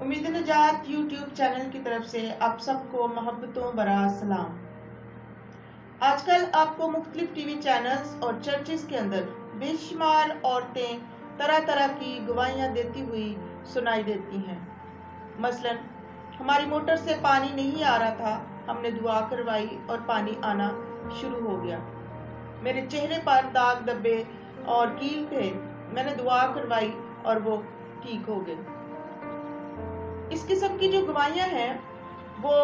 امید نجات YouTube channel کی طرف سے آپ سب کو محبتوں برا سلام۔ آج کل آپ کو مختلف ٹی وی چینلز اور چرچز کے اندر بے شمار عورتیں طرح طرح کی گواہیاں دیتی ہوئی سنائی دیتی ہیں۔ مثلا ہماری موٹر سے پانی نہیں آ رہا تھا، ہم نے دعا کروائی اور پانی آنا شروع ہو گیا۔ میرے چہرے پر داغ دبے اور کیل تھے، میں نے دعا کروائی اور وہ ٹھیک ہو گئے۔ اس قسم کی جو گواہیاں ہیں وہ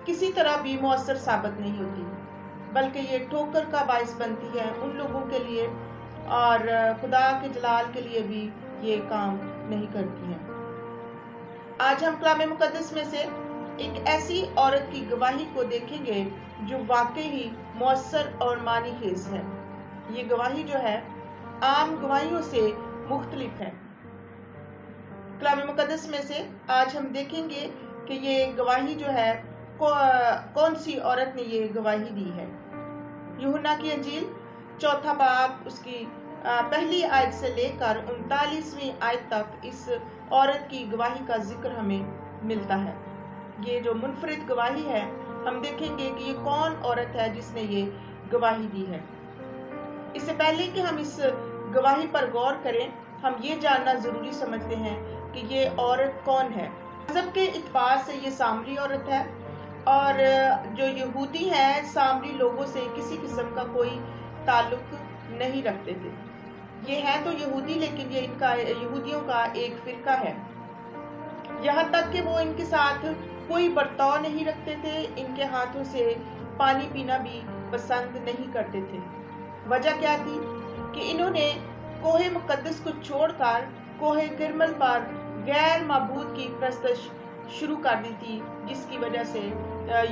کسی طرح بھی مؤثر ثابت نہیں ہوتی، بلکہ یہ ٹھوکر کا باعث بنتی ہے ان لوگوں کے لیے اور خدا کے جلال کے لیے بھی یہ کام نہیں کرتی ہیں۔ آج ہم کلام مقدس میں سے ایک ایسی عورت کی گواہی کو دیکھیں گے جو واقعی ہی مؤثر اور معنی خیز ہے۔ یہ گواہی جو ہے عام گواہیوں سے مختلف ہے۔ کلام مقدس میں سے آج ہم دیکھیں گے کہ یہ گواہی جو ہے کون سی عورت نے یہ گواہی دی ہے۔ یوحنا کی انجیل 4 باب اس کی پہلی آیت سے لے کر 39ویں آیت تک اس عورت کی گواہی کا ذکر ہمیں ملتا ہے۔ یہ جو منفرد گواہی ہے، ہم دیکھیں گے کہ یہ کون عورت ہے جس نے یہ گواہی دی ہے۔ اس سے پہلے کہ ہم اس گواہی پر غور کریں، ہم یہ جاننا ضروری سمجھتے ہیں کہ یہ عورت کون ہے۔ مذہب کے اعتبار سے یہ سامری عورت ہے اور جو یہودی ہیں سامری لوگوں سے کسی قسم کا کوئی تعلق نہیں رکھتے تھے۔ یہ ہے تو یہودی، لیکن یہ یہودیوں کا ایک فرقہ ہے، یہاں تک کہ وہ ان کے ساتھ کوئی برتاؤ نہیں رکھتے تھے، ان کے ہاتھوں سے پانی پینا بھی پسند نہیں کرتے تھے۔ وجہ کیا تھی کہ انہوں نے کوہ مقدس کو چھوڑ کر کوہ کرمل پر غیر معبود کی پرستش شروع کر دی تھی، جس کی وجہ سے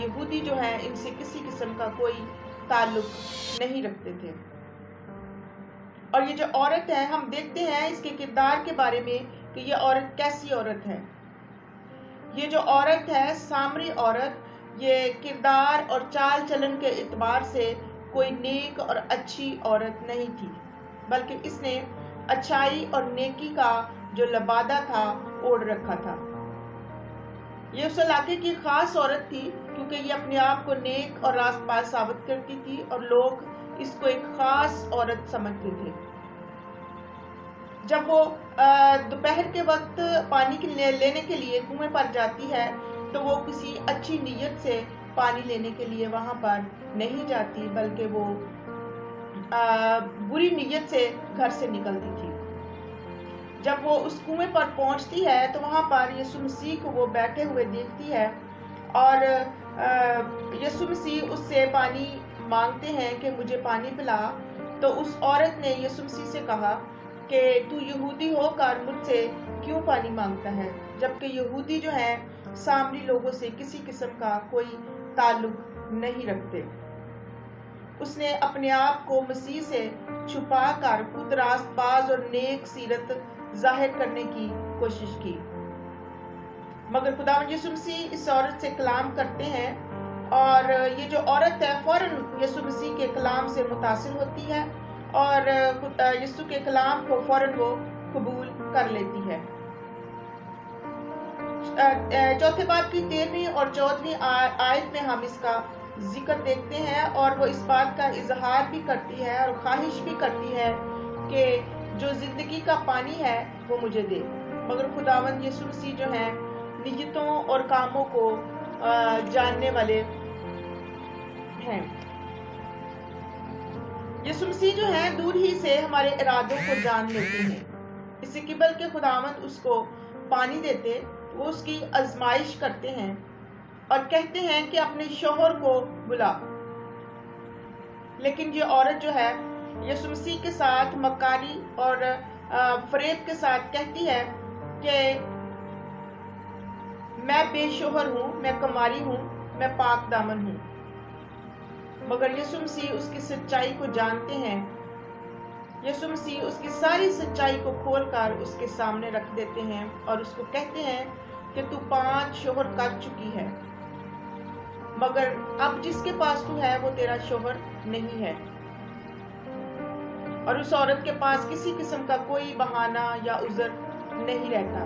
یہودی جو ہیں ان سے کسی قسم کا کوئی تعلق نہیں رکھتے تھے۔ اور یہ جو عورت ہے، ہم دیکھتے ہیں اس کے کردار کے بارے میں کہ یہ عورت کیسی عورت ہے۔ یہ جو عورت ہے، سامری عورت، یہ کردار اور چال چلن کے اعتبار سے کوئی نیک اور اچھی عورت نہیں تھی، بلکہ اس نے اچھائی اور نیکی کا جو لبادہ تھا اوڑھ رکھا تھا۔ یہ اس علاقے کی خاص عورت تھی کیونکہ یہ اپنے آپ کو نیک اور راست باز ثابت کرتی تھی اور لوگ اس کو ایک خاص عورت سمجھتے تھے۔ جب وہ دوپہر کے وقت پانی لینے کے لیے کنویں پر جاتی ہے تو وہ کسی اچھی نیت سے پانی لینے کے لیے وہاں پر نہیں جاتی، بلکہ وہ بری نیت سے گھر سے نکلتی تھی۔ جب وہ اس کنویں پر پہنچتی ہے تو وہاں پر یسوع مسیح کو وہ بیٹھے ہوئے دیکھتی ہے اور یسوع مسیح اس سے پانی مانگتے ہیں کہ مجھے پانی پلا۔ تو اس عورت نے یسوع مسیح سے کہا کہ تو یہودی ہو کر مجھ سے کیوں پانی مانگتا ہے، جبکہ یہودی جو ہیں سامری لوگوں سے کسی قسم کا کوئی تعلق نہیں رکھتے۔ اس نے اپنے آپ کو مسیح سے چھپا کر خود راست باز اور نیک سیرت ظاہر کرنے کی کوشش کی، مگر خداوند یسوع مسیح اس عورت سے کلام کرتے ہیں اور یہ جو عورت ہے فوراً یسوع مسیح کے کلام سے متاثر ہوتی ہے اور یسوع کے کلام کو فوراً وہ قبول کر لیتی ہے۔ 4 باب کی 13ویں اور 14ویں آیت میں ہم اس کا ذکر دیکھتے ہیں اور وہ اس بات کا اظہار بھی کرتی ہے اور خواہش بھی کرتی ہے کہ جو زندگی کا پانی ہے وہ مجھے دے، مگر خداوند یسوع مسیح جو ہیں نیتوں اور کاموں کو جاننے والے ہیں۔ یسوع مسیح جو ہیں دور ہی سے ہمارے ارادوں کو جان لیتے ہیں، اس سے قبل کہ خداوند اس کو پانی دیتے، وہ اس کی آزمائش کرتے ہیں اور کہتے ہیں کہ اپنے شوہر کو بلا۔ لیکن یہ عورت جو ہے یسوع مسیح کے ساتھ مکاری اور فریب کے ساتھ کہتی ہے کہ میں بے شوہر ہوں، میں کماری ہوں، میں پاک دامن ہوں، مگر یسوع مسیح اس کی سچائی کو جانتے ہیں۔ یسوع مسیح اس کی ساری سچائی کو کھول کر اس کے سامنے رکھ دیتے ہیں اور اس کو کہتے ہیں کہ تو 5 شوہر کر چکی ہے، مگر اب جس کے پاس تو ہے وہ تیرا شوہر نہیں ہے۔ اور اس عورت کے پاس کسی قسم کا کوئی بہانہ یا عذر نہیں رہتا۔